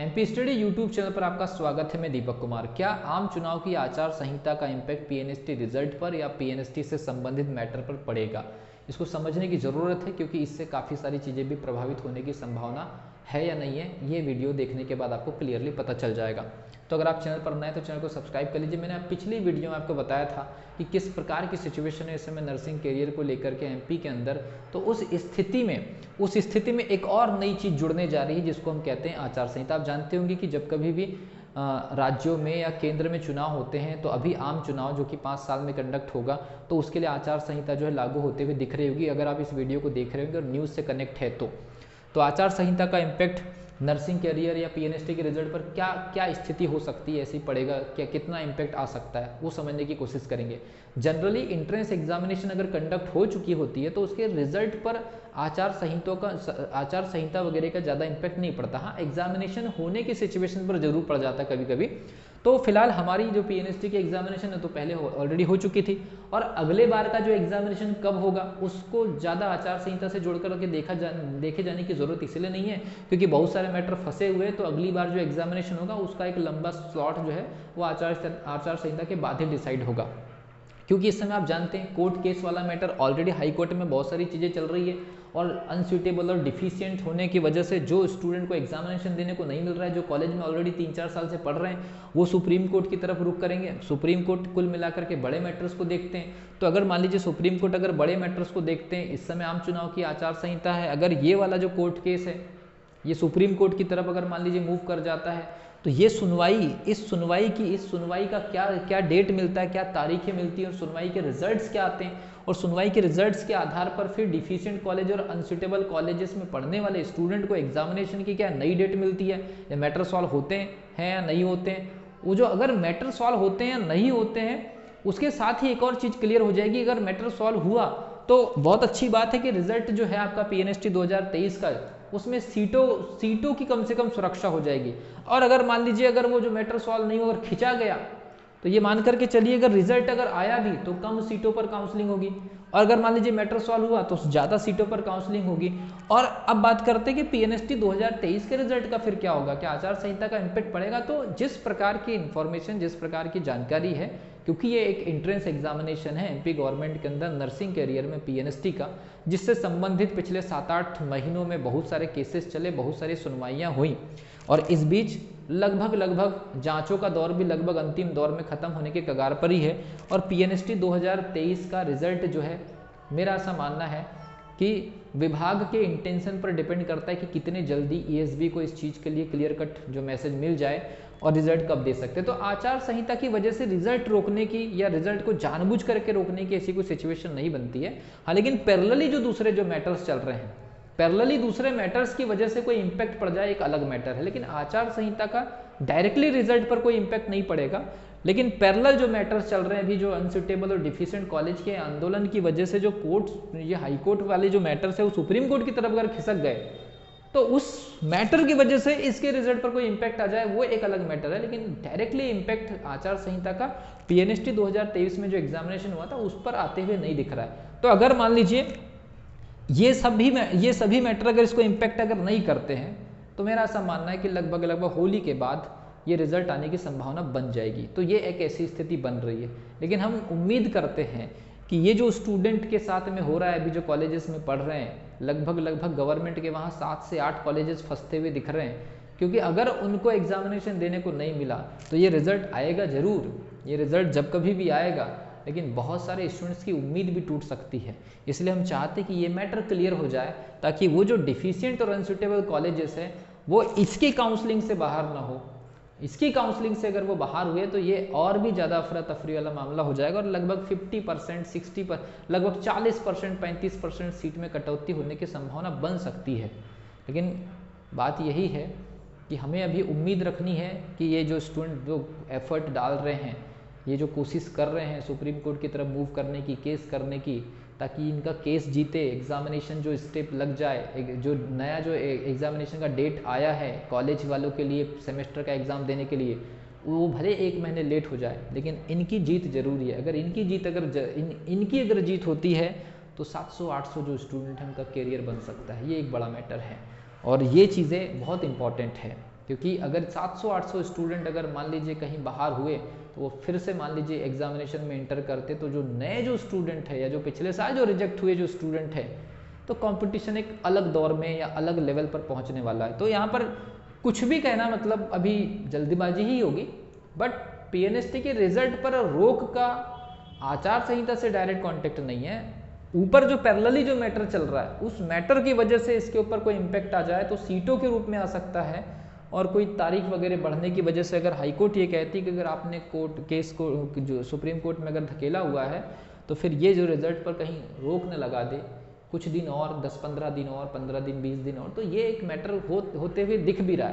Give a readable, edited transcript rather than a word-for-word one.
MP study YouTube channel पर आपका स्वागत है। मैं दीपक कुमार। क्या आम चुनाव की आचार संहिता का इम्पैक्ट पीएनएसटी रिजल्ट पर या पीएनएसटी से संबंधित मैटर पर पड़ेगा? इसको समझने की ज़रूरत है क्योंकि इससे काफ़ी सारी चीज़ें भी प्रभावित होने की संभावना है या नहीं है, ये वीडियो देखने के बाद आपको क्लियरली पता चल जाएगा। तो अगर आप चैनल पर नए तो चैनल को सब्सक्राइब कर लीजिए। मैंने पिछली वीडियो में आपको बताया था कि किस प्रकार की सिचुएशन है इस समय नर्सिंग करियर को लेकर के एमपी के अंदर। तो उस स्थिति में एक और नई चीज़ जुड़ने जा रही है जिसको हम कहते हैं आचार संहिता। आप जानते होंगे कि जब कभी भी राज्यों में या केंद्र में चुनाव होते हैं तो अभी आम चुनाव जो कि 5 साल में कंडक्ट होगा तो उसके लिए आचार संहिता जो है लागू होते हुए दिख रही होगी, अगर आप इस वीडियो को देख रहे होंगे और न्यूज़ से कनेक्ट है तो आचार संहिता का इम्पैक्ट नर्सिंग कैरियर या पीएनएसटी के रिजल्ट पर क्या स्थिति हो सकती है, ऐसे ही पड़ेगा, क्या कितना इम्पैक्ट आ सकता है, वो समझने की कोशिश करेंगे। जनरली इंट्रेंस एग्जामिनेशन अगर कंडक्ट हो चुकी होती है तो उसके रिजल्ट पर आचार संहिता वगैरह का ज़्यादा इम्पैक्ट नहीं पड़ता। हाँ, एग्जामिनेशन होने की सिचुएशन पर जरूर पड़ जाता है कभी कभी। तो फिलहाल हमारी जो पीएनएसटी की एग्जामिनेशन है तो पहले ऑलरेडी हो चुकी थी, और अगले बार का जो एग्जामिनेशन कब होगा उसको ज़्यादा आचार संहिता से जोड़ करके देखे जाने की ज़रूरत इसलिए नहीं है क्योंकि बहुत सारे मैटर फंसे हुए हैं। तो अगली बार जो एग्जामिनेशन होगा उसका एक लंबा स्लॉट जो है वो आचार संहिता के बाद ही डिसाइड होगा, क्योंकि इस समय आप जानते हैं कोर्ट केस वाला मैटर ऑलरेडी हाई कोर्ट में बहुत सारी चीज़ें चल रही है, और अनसूटेबल और डिफिशियंट होने की वजह से जो स्टूडेंट को एग्जामिनेशन देने को नहीं मिल रहा है, जो कॉलेज में ऑलरेडी 3-4 साल से पढ़ रहे हैं, वो सुप्रीम कोर्ट की तरफ रुख करेंगे। सुप्रीम कोर्ट कुल मिलाकर के बड़े मैटर्स को देखते हैं। तो अगर मान लीजिए सुप्रीम कोर्ट अगर बड़े मैटर्स को देखते हैं, इस समय आम चुनाव की आचार संहिता है, अगर ये वाला जो कोर्ट केस है ये सुप्रीम कोर्ट की तरफ अगर मान लीजिए मूव कर जाता है तो ये इस सुनवाई का क्या डेट मिलता है, क्या तारीखें मिलती है, और सुनवाई के रिजल्ट्स क्या आते हैं, और सुनवाई के रिजल्ट्स के आधार पर फिर डिफिशिएंट कॉलेज और अनसूटेबल कॉलेजेस में पढ़ने वाले स्टूडेंट को एग्जामिनेशन की क्या नई डेट मिलती है, या मैटर सॉल्व होते हैं या नहीं होते हैं। वो जो अगर मैटर सॉल्व होते हैं या नहीं होते हैं उसके साथ ही एक और चीज़ क्लियर हो जाएगी। अगर मैटर सॉल्व हुआ तो बहुत अच्छी बात है कि रिजल्ट जो है आपका पीएनएसटी 2023 का उसमें सीटों की कम से कम सुरक्षा हो जाएगी। और अगर मान लीजिए अगर वो जो मैटर सॉल्व नहीं हो अगर खिंचा गया तो ये मान करके चलिए अगर रिजल्ट अगर आया भी तो कम सीटों पर काउंसलिंग होगी, और अगर मान लीजिए मैटर सॉल्व हुआ तो ज़्यादा सीटों पर काउंसलिंग होगी। और अब बात करते हैं कि पीएनएसटी 2023 के रिजल्ट का फिर क्या होगा, क्या आचार संहिता का इम्पैक्ट पड़ेगा? तो जिस प्रकार की इंफॉर्मेशन, जिस प्रकार की जानकारी है, क्योंकि ये एक एंट्रेंस एग्जामिनेशन है एमपी गवर्नमेंट के अंदर नर्सिंग कैरियर में पीएनएसटी का, जिससे संबंधित पिछले 7-8 महीनों में बहुत सारे केसेस चले, बहुत सारी सुनवाइयाँ हुई, और इस बीच लगभग जांचों का दौर भी लगभग अंतिम दौर में खत्म होने के कगार पर ही है। और पीएनएसटी 2023 का रिजल्ट जो है, मेरा ऐसा मानना है कि विभाग के इंटेंशन पर डिपेंड करता है कि कितने जल्दी ईएसबी को इस चीज़ के लिए क्लियर कट जो मैसेज मिल जाए और रिजल्ट कब दे सकते हैं। तो आचार संहिता की वजह से रिजल्ट रोकने की या रिजल्ट को जानबूझ करके रोकने की ऐसी कोई सिचुएशन नहीं बनती है। हाँ, लेकिन पैरेलली जो दूसरे जो मैटर्स चल रहे हैं, पैरेलली दूसरे मैटर्स की वजह से कोई इंपैक्ट पड़ जाए एक अलग मैटर है, लेकिन आचार संहिता का डायरेक्टली रिजल्ट पर कोई इंपैक्ट नहीं पड़ेगा। लेकिन पैरेलल जो मैटर्स चल रहे हैं अभी, जो अनसूटेबल और डिफिशिएंट कॉलेज के आंदोलन की वजह से जो कोर्ट, ये हाई कोर्ट वाले जो मैटर्स है वो सुप्रीम कोर्ट की तरफ अगर खिसक गए तो उस मैटर की वजह से इसके रिजल्ट पर कोई इंपैक्ट आ जाए वो एक अलग मैटर है। लेकिन डायरेक्टली इंपैक्ट आचार संहिता का पीएनएसटी 2023 में जो एग्जामिनेशन हुआ था उस पर आते हुए नहीं दिख रहा है। तो अगर मान लीजिए ये सभी मैटर अगर इसको इम्पैक्ट अगर नहीं करते हैं तो मेरा ऐसा मानना है कि लगभग होली के बाद ये रिजल्ट आने की संभावना बन जाएगी। तो ये एक ऐसी स्थिति बन रही है। लेकिन हम उम्मीद करते हैं कि ये जो स्टूडेंट के साथ में हो रहा है, अभी जो कॉलेजेस में पढ़ रहे हैं, लगभग गवर्नमेंट के वहाँ 7 से 8 कॉलेजेस फंसते हुए दिख रहे हैं, क्योंकि अगर उनको एग्जामिनेशन देने को नहीं मिला तो ये रिजल्ट आएगा ज़रूर। ये रिजल्ट जब कभी भी आएगा, लेकिन बहुत सारे स्टूडेंट्स की उम्मीद भी टूट सकती है। इसलिए हम चाहते हैं कि ये मैटर क्लियर हो जाए ताकि वो जो डिफिशिएंट और अनसूटेबल कॉलेजेस हैं वो इसकी काउंसलिंग से बाहर ना हो। इसकी काउंसलिंग से अगर वो बाहर हुए तो ये और भी ज़्यादा अफरा तफरी वाला मामला हो जाएगा, और लगभग 50%, 60%, लगभग 40%, 35% सीट में कटौती होने की संभावना बन सकती है। लेकिन बात यही है कि हमें अभी उम्मीद रखनी है कि ये जो स्टूडेंट जो एफर्ट डाल रहे हैं, ये जो कोशिश कर रहे हैं सुप्रीम कोर्ट की तरफ मूव करने की, केस करने की, ताकि इनका केस जीते, एग्जामिनेशन जो स्टेप लग जाए, जो नया जो एग्जामिनेशन का डेट आया है कॉलेज वालों के लिए सेमेस्टर का एग्ज़ाम देने के लिए, वो भले 1 महीने लेट हो जाए लेकिन इनकी जीत जरूरी है। अगर इनकी जीत इनकी अगर जीत होती है तो 700-800 जो स्टूडेंट हैं उनका करियर बन सकता है। ये एक बड़ा मैटर है और ये चीज़ें बहुत इंपॉर्टेंट है। क्योंकि अगर 700-800 स्टूडेंट अगर मान लीजिए कहीं बाहर हुए तो वो फिर से मान लीजिए एग्जामिनेशन में इंटर करते, तो जो नए जो स्टूडेंट है या जो पिछले साल जो रिजेक्ट हुए जो स्टूडेंट है, तो कंपटीशन एक अलग दौर में या अलग लेवल पर पहुंचने वाला है। तो यहाँ पर कुछ भी कहना मतलब अभी जल्दीबाजी ही होगी, बट पीएनएसटी के रिजल्ट पर रोक का आचार संहिता से डायरेक्ट कॉन्टेक्ट नहीं है। ऊपर जो पैरेलली जो मैटर चल रहा है उस मैटर की वजह से इसके ऊपर कोई इम्पैक्ट आ जाए तो सीटों के रूप में आ सकता है, और कोई तारीख वगैरह बढ़ने की वजह से अगर हाई कोर्ट ये कहती है कि अगर आपने कोर्ट केस को जो सुप्रीम कोर्ट में अगर धकेला हुआ है तो फिर ये जो रिजल्ट पर कहीं रोक न लगा दे कुछ दिन और, 10-15 दिन और, 15 दिन 20 दिन और, तो ये एक मैटर होते हुए दिख भी रहा है।